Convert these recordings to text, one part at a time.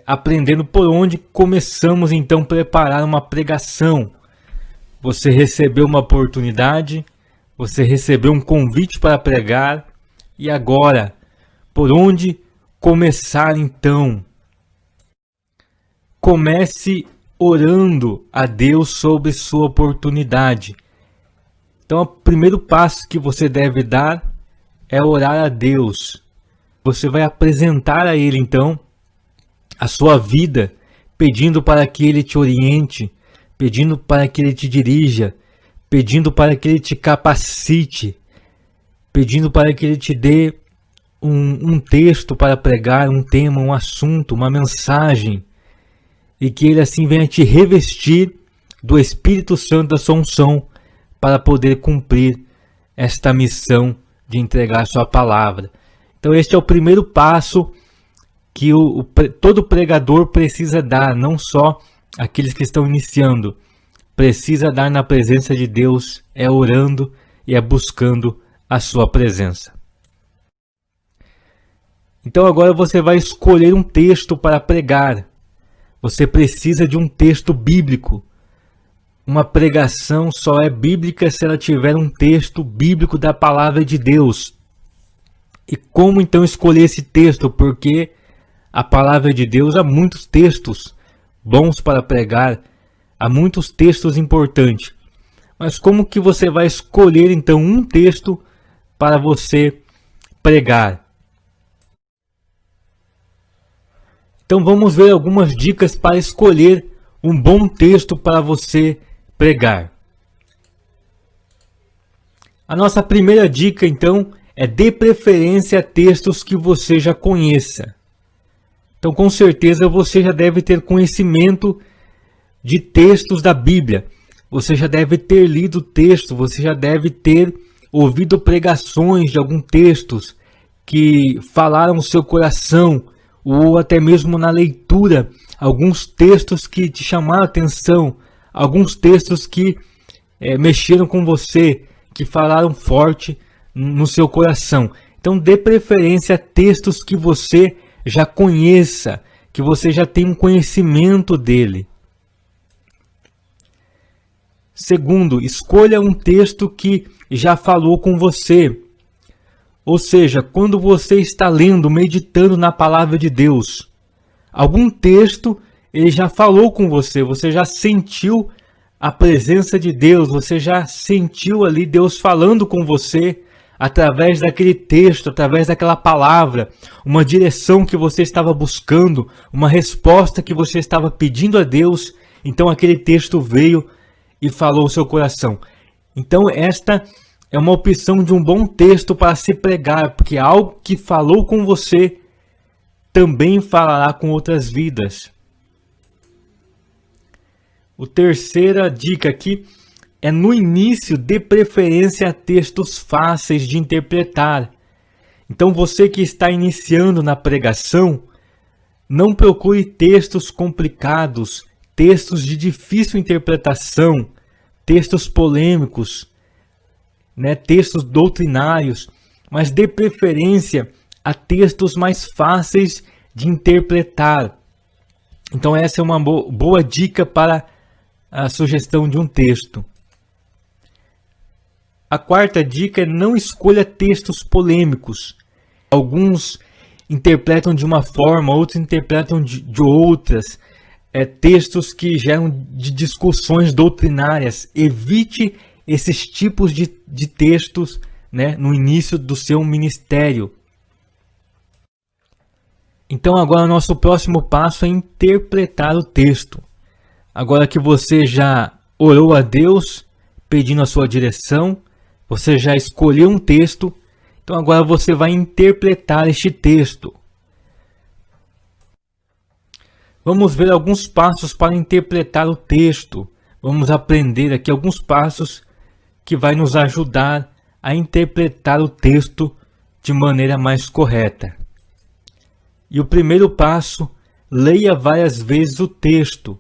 aprendendo por onde começamos então a preparar uma pregação. Você recebeu uma oportunidade, você recebeu um convite para pregar, e agora, por onde começar então? Comece orando a Deus sobre sua oportunidade. Então, o primeiro passo que você deve dar é orar a Deus. Você vai apresentar a Ele então a sua vida, pedindo para que Ele te oriente, pedindo para que Ele te dirija, pedindo para que Ele te capacite, pedindo para que Ele te dê um texto para pregar, um tema, um assunto, uma mensagem, e que Ele assim venha te revestir do Espírito Santo, da sua unção, para poder cumprir esta missão de entregar sua palavra. Então este é o primeiro passo que todo pregador precisa dar, não só aqueles que estão iniciando, precisa dar na presença de Deus, é orando e é buscando a sua presença. Então agora você vai escolher um texto para pregar. Você precisa de um texto bíblico. Uma pregação só é bíblica se ela tiver um texto bíblico da palavra de Deus. E como então escolher esse texto? Porque a palavra de Deus, há muitos textos bons para pregar, há muitos textos importantes. Mas como que você vai escolher então um texto para você pregar? Então vamos ver algumas dicas para escolher um bom texto para você pregar. A nossa primeira dica então é: dê preferência a textos que você já conheça. Então, com certeza, você já deve ter conhecimento de textos da Bíblia. Você já deve ter lido o texto, você já deve ter ouvido pregações de alguns textos que falaram o seu coração, ou até mesmo na leitura, alguns textos que te chamaram a atenção, alguns textos que mexeram com você, que falaram forte no seu coração. Então, dê preferência a textos que você já conheça, que você já tem um conhecimento dele. Segundo, escolha um texto que já falou com você. Ou seja, quando você está lendo, meditando na palavra de Deus, algum texto ele já falou com você, você já sentiu a presença de Deus, você já sentiu ali Deus falando com você, através daquele texto, através daquela palavra, uma direção que você estava buscando, uma resposta que você estava pedindo a Deus, então aquele texto veio e falou o seu coração. Então esta é uma opção de um bom texto para se pregar, porque algo que falou com você também falará com outras vidas. A terceira dica aqui é: no início, dê preferência a textos fáceis de interpretar. Então você que está iniciando na pregação, não procure textos complicados, textos de difícil interpretação, textos polêmicos, textos doutrinários, mas dê preferência a textos mais fáceis de interpretar. Então essa é uma boa dica para a sugestão de um texto. A quarta dica é: não escolha textos polêmicos. Alguns interpretam de uma forma, outros interpretam de outras. Textos que geram de discussões doutrinárias. Evite esses tipos de textos, no início do seu ministério. Então agora o nosso próximo passo é interpretar o texto. Agora que você já orou a Deus, pedindo a sua direção, você já escolheu um texto, então agora você vai interpretar este texto. Vamos ver alguns passos para interpretar o texto. Vamos aprender aqui alguns passos que vai nos ajudar a interpretar o texto de maneira mais correta. E o primeiro passo: leia várias vezes o texto.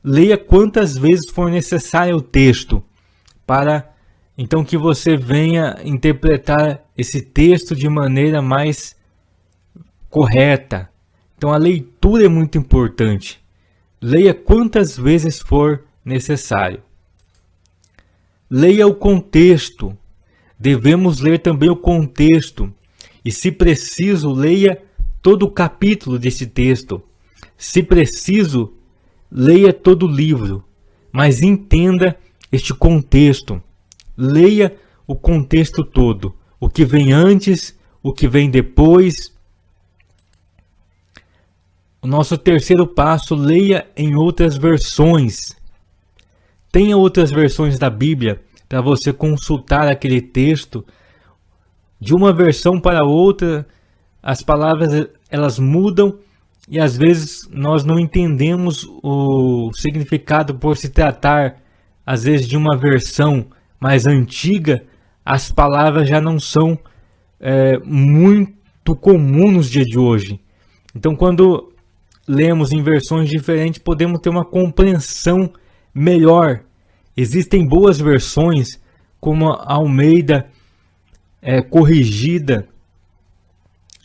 Leia quantas vezes for necessário o texto, para então que você venha interpretar esse texto de maneira mais correta, Então a leitura é muito importante. Leia quantas vezes for necessário. Leia o contexto. Devemos ler também o contexto. E, se preciso, leia todo o capítulo desse texto. Se preciso, leia todo o livro. Mas entenda este contexto. Leia o contexto todo. O que vem antes, o que vem depois. O nosso terceiro passo, leia em outras versões. Tenha outras versões da Bíblia para você consultar aquele texto. De uma versão para outra, as palavras elas mudam e às vezes nós não entendemos o significado por se tratar, às vezes, de uma versão mais antiga. As palavras já não são muito comuns nos dias de hoje. Então, quando lemos em versões diferentes, podemos ter uma compreensão melhor. Existem boas versões, como a Almeida corrigida,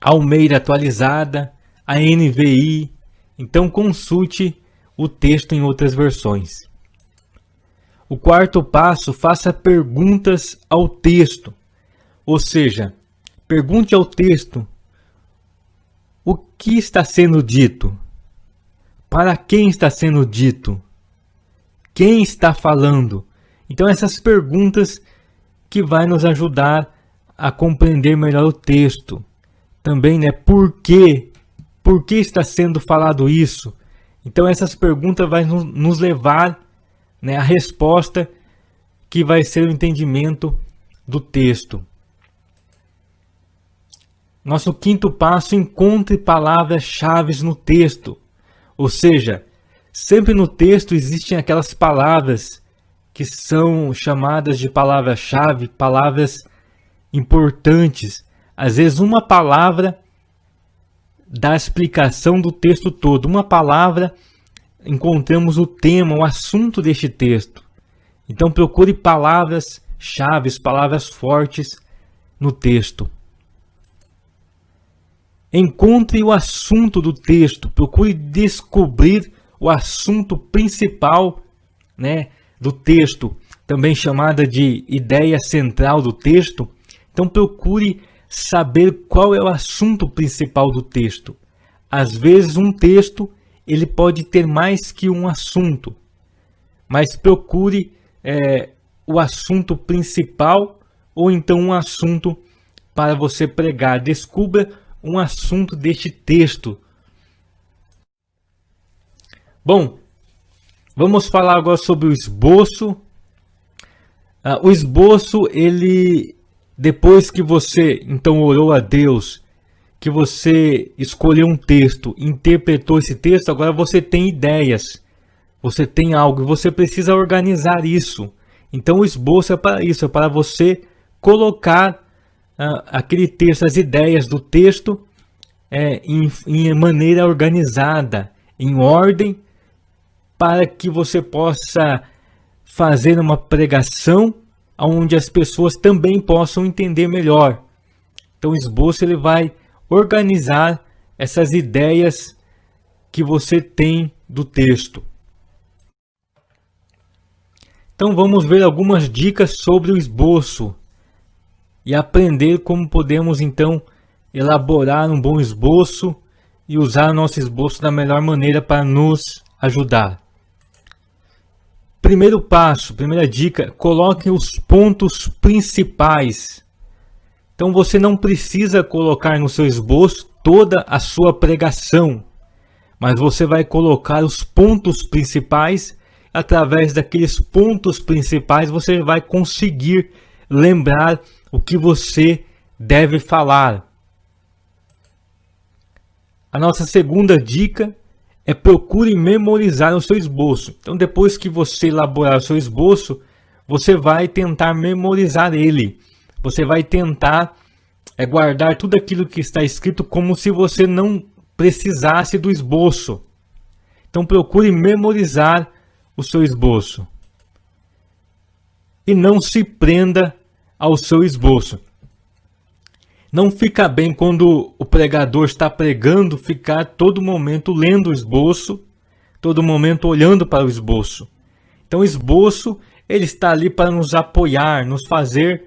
Almeida atualizada, a NVI. Então consulte o texto em outras versões. O quarto passo, faça perguntas ao texto. Ou seja, pergunte ao texto o que está sendo dito, para quem está sendo dito, quem está falando. Então essas perguntas que vai nos ajudar a compreender melhor o texto. Também, por quê? Por que está sendo falado isso? Então essas perguntas vão nos levar à resposta que vai ser o entendimento do texto. Nosso quinto passo, encontre palavras-chave no texto. Ou seja, sempre no texto existem aquelas palavras que são chamadas de palavra-chave, palavras importantes. Às vezes uma palavra dá a explicação do texto todo. Uma palavra, encontramos o tema, o assunto deste texto. Então procure palavras-chave, palavras fortes no texto. Encontre o assunto do texto. Procure descobrir o assunto principal, do texto, também chamada de ideia central do texto. Então procure saber qual é o assunto principal do texto. Às vezes um texto ele pode ter mais que um assunto, mas procure o assunto principal ou então um assunto para você pregar. Descubra um assunto deste texto. Bom, vamos falar agora sobre o esboço. O esboço, ele, depois que você então orou a Deus, que você escolheu um texto, interpretou esse texto, agora você tem ideias, você tem algo e você precisa organizar isso. Então o esboço é para isso, é para você colocar aquele texto, as ideias do texto em maneira organizada, em ordem, para que você possa fazer uma pregação onde as pessoas também possam entender melhor. Então o esboço ele vai organizar essas ideias que você tem do texto. Então vamos ver algumas dicas sobre o esboço e aprender como podemos então elaborar um bom esboço e usar o nosso esboço da melhor maneira para nos ajudar. Primeiro passo, primeira dica, coloque os pontos principais. Então você não precisa colocar no seu esboço toda a sua pregação, mas você vai colocar os pontos principais. Através daqueles pontos principais você vai conseguir lembrar o que você deve falar. A nossa segunda dica é procure memorizar o seu esboço. Então depois que você elaborar o seu esboço, você vai tentar memorizar ele. Você vai tentar guardar tudo aquilo que está escrito como se você não precisasse do esboço. Então procure memorizar o seu esboço. E não se prenda ao seu esboço. Não fica bem quando o pregador está pregando, ficar todo momento lendo o esboço, todo momento olhando para o esboço. Então o esboço, ele está ali para nos apoiar, nos fazer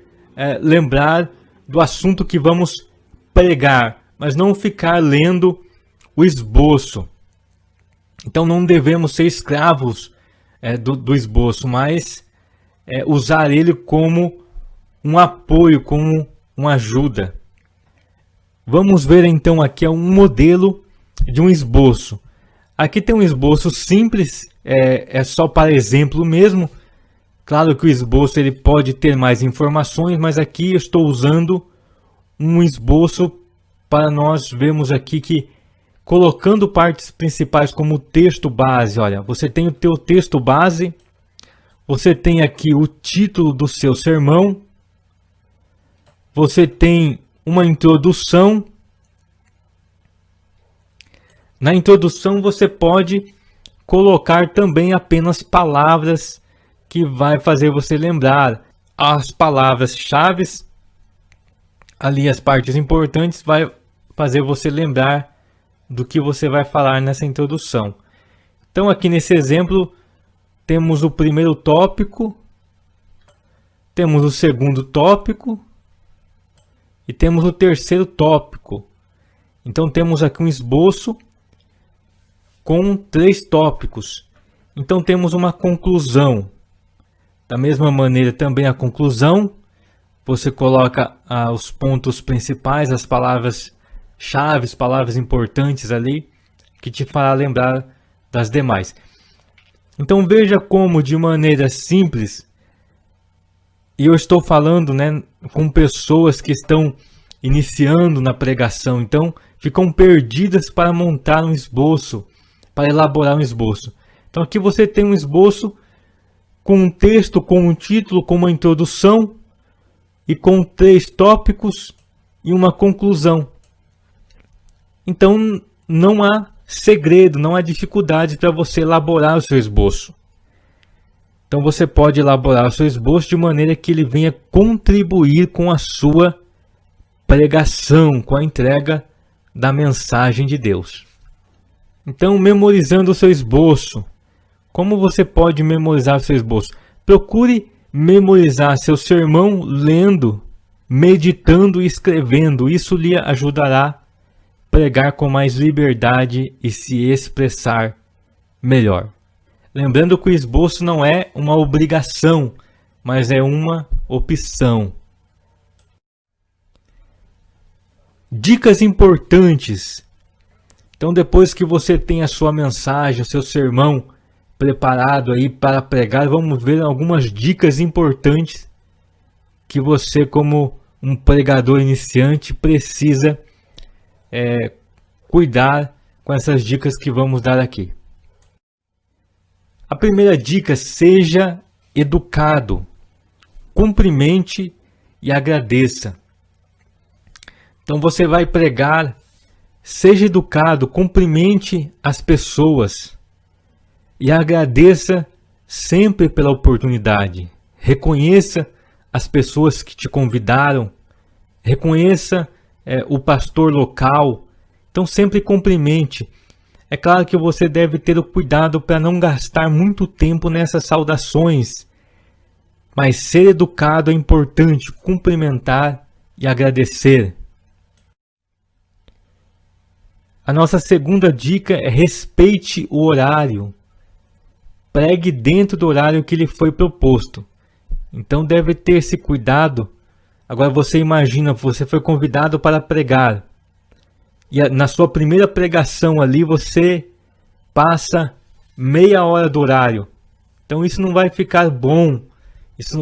lembrar do assunto que vamos pregar, mas não ficar lendo o esboço. Então não devemos ser escravos do esboço, mas usar ele como um apoio, como uma ajuda. Vamos ver então aqui um modelo de um esboço. Aqui tem um esboço simples, é só para exemplo mesmo. Claro que o esboço ele pode ter mais informações, mas aqui eu estou usando um esboço para nós vermos aqui que, colocando partes principais como texto base, olha, você tem o teu texto base, você tem aqui o título do seu sermão, você tem uma introdução. Na introdução você pode colocar também apenas palavras que vai fazer você lembrar. As palavras-chave, ali as partes importantes, vai fazer você lembrar do que você vai falar nessa introdução. Então aqui nesse exemplo temos o primeiro tópico, temos o segundo tópico e temos o terceiro tópico. Então temos aqui um esboço com 3 tópicos. Então temos uma conclusão. Da mesma maneira também a conclusão, você coloca os pontos principais, as palavras-chave, palavras importantes ali, que te fará lembrar das demais. Então veja como de maneira simples, e eu estou falando com pessoas que estão iniciando na pregação, então ficam perdidas para montar um esboço, para elaborar um esboço. Então aqui você tem um esboço com um texto, com um título, com uma introdução e com 3 tópicos e uma conclusão. Então não há segredo, não há dificuldade para você elaborar o seu esboço. Então você pode elaborar o seu esboço de maneira que ele venha contribuir com a sua pregação, com a entrega da mensagem de Deus. Então, memorizando o seu esboço. Como você pode memorizar o seu esboço? Procure memorizar seu sermão lendo, meditando e escrevendo. Isso lhe ajudará a pregar com mais liberdade e se expressar melhor. Lembrando que o esboço não é uma obrigação, mas é uma opção. Dicas importantes. Então, depois que você tem a sua mensagem, o seu sermão preparado aí para pregar, vamos ver algumas dicas importantes que você, como um pregador iniciante, precisa cuidar com essas dicas que vamos dar aqui. A primeira dica: seja educado, cumprimente e agradeça. Então você vai pregar, seja educado, cumprimente as pessoas e agradeça sempre pela oportunidade. Reconheça as pessoas que te convidaram, reconheça o pastor local. Então sempre cumprimente. É claro que você deve ter o cuidado para não gastar muito tempo nessas saudações, mas ser educado é importante, cumprimentar e agradecer. A nossa segunda dica é: respeite o horário. Pregue dentro do horário que lhe foi proposto. Então deve ter esse cuidado. Agora você imagina, você foi convidado para pregar. E na sua primeira pregação ali você passa meia hora do horário. Então isso não vai ficar bom.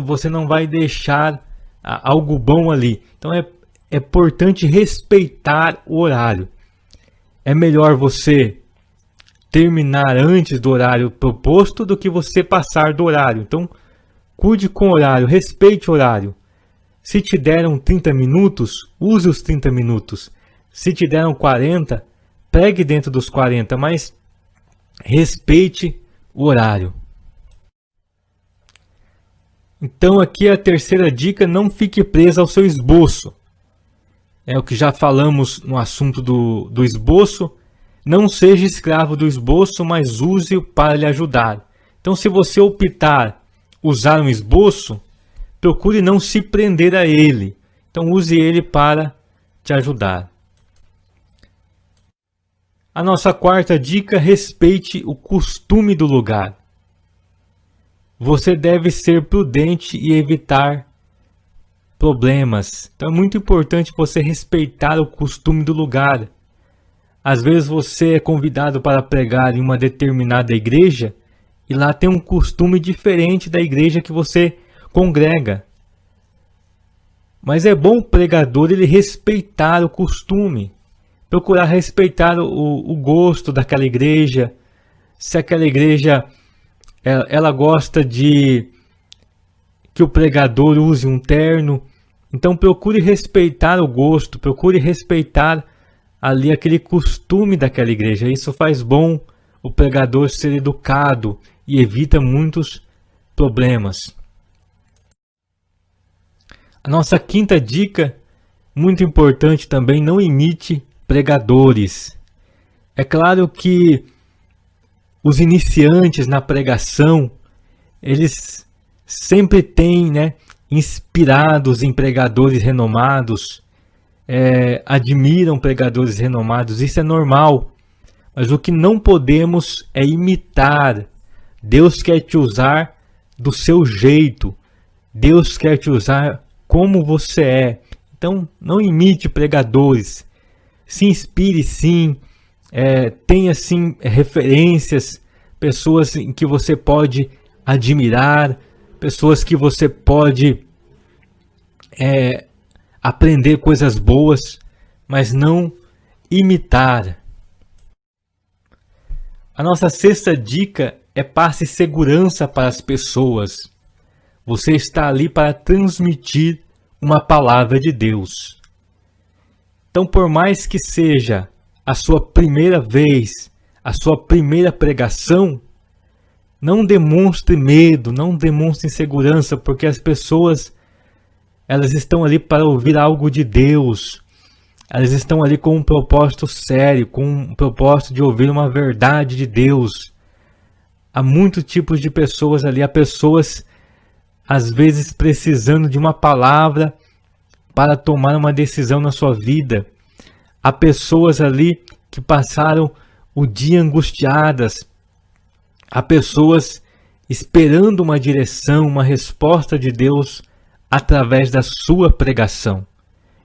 Você não vai deixar algo bom ali. Então é importante respeitar o horário. É melhor você terminar antes do horário proposto do que você passar do horário. Então, cuide com o horário, respeite o horário. Se te deram 30 minutos, use os 30 minutos. Se te deram 40, pregue dentro dos 40, mas respeite o horário. Então aqui a terceira dica: não fique preso ao seu esboço. É o que já falamos no assunto do esboço. Não seja escravo do esboço, mas use-o para lhe ajudar. Então, se você optar usar um esboço, procure não se prender a ele. Então, use ele para te ajudar. A nossa quarta dica: respeite o costume do lugar. Você deve ser prudente e evitar problemas. Então, é muito importante você respeitar o costume do lugar. Às vezes você é convidado para pregar em uma determinada igreja e lá tem um costume diferente da igreja que você congrega. Mas é bom o pregador ele respeitar o costume, procurar respeitar o gosto daquela igreja. Se aquela igreja ela gosta de que o pregador use um terno, então procure respeitar o gosto, procure respeitar ali aquele costume daquela igreja. Isso faz bom o pregador ser educado e evita muitos problemas. A nossa quinta dica, muito importante também: não imite pregadores. É claro que os iniciantes na pregação, eles sempre têm, inspirados em pregadores renomados, admiram pregadores renomados, isso é normal. Mas o que não podemos é imitar. Deus quer te usar do seu jeito. Deus quer te usar como você é. Então, não imite pregadores. Se inspire sim. Tenha sim referências, pessoas em que você pode admirar, pessoas que você pode aprender coisas boas, mas não imitar. A nossa sexta dica é: passe segurança para as pessoas. Você está ali para transmitir uma palavra de Deus. Então, por mais que seja a sua primeira vez, a sua primeira pregação, não demonstre medo, não demonstre insegurança, porque as pessoas elas estão ali para ouvir algo de Deus. Elas estão ali com um propósito sério, com um propósito de ouvir uma verdade de Deus. Há muitos tipos de pessoas ali. Há pessoas, às vezes, precisando de uma palavra para tomar uma decisão na sua vida. Há pessoas ali que passaram o dia angustiadas. Há pessoas esperando uma direção, uma resposta de Deus através da sua pregação.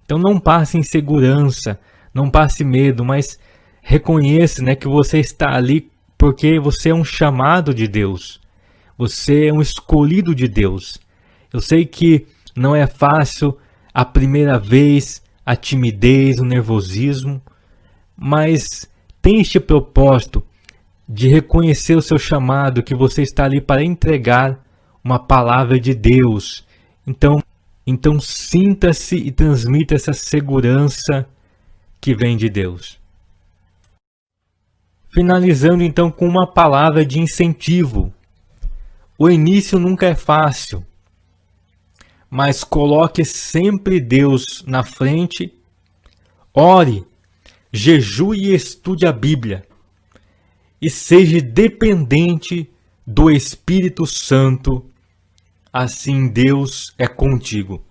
Então não passe insegurança, não passe medo, mas reconheça, que você está ali porque você é um chamado de Deus. Você é um escolhido de Deus. Eu sei que não é fácil a primeira vez, a timidez, o nervosismo, mas tem este propósito de reconhecer o seu chamado, que você está ali para entregar uma palavra de Deus. Então sinta-se e transmita essa segurança que vem de Deus. Finalizando então com uma palavra de incentivo. O início nunca é fácil, mas coloque sempre Deus na frente. Ore, jejue e estude a Bíblia. E seja dependente do Espírito Santo. Assim Deus é contigo.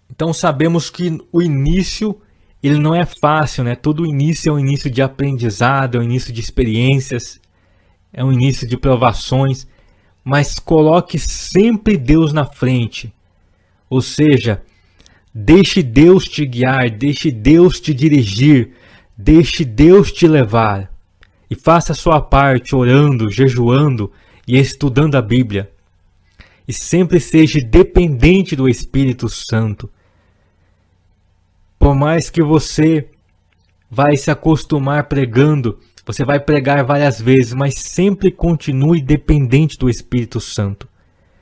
Então sabemos que o início ele não é fácil, Todo início é um início de aprendizado, é um início de experiências, é um início de provações, mas coloque sempre Deus na frente. Ou seja, deixe Deus te guiar, deixe Deus te dirigir, deixe Deus te levar. E faça a sua parte orando, jejuando e estudando a Bíblia. E sempre seja dependente do Espírito Santo. Por mais que você vai se acostumar pregando, você vai pregar várias vezes, mas sempre continue dependente do Espírito Santo.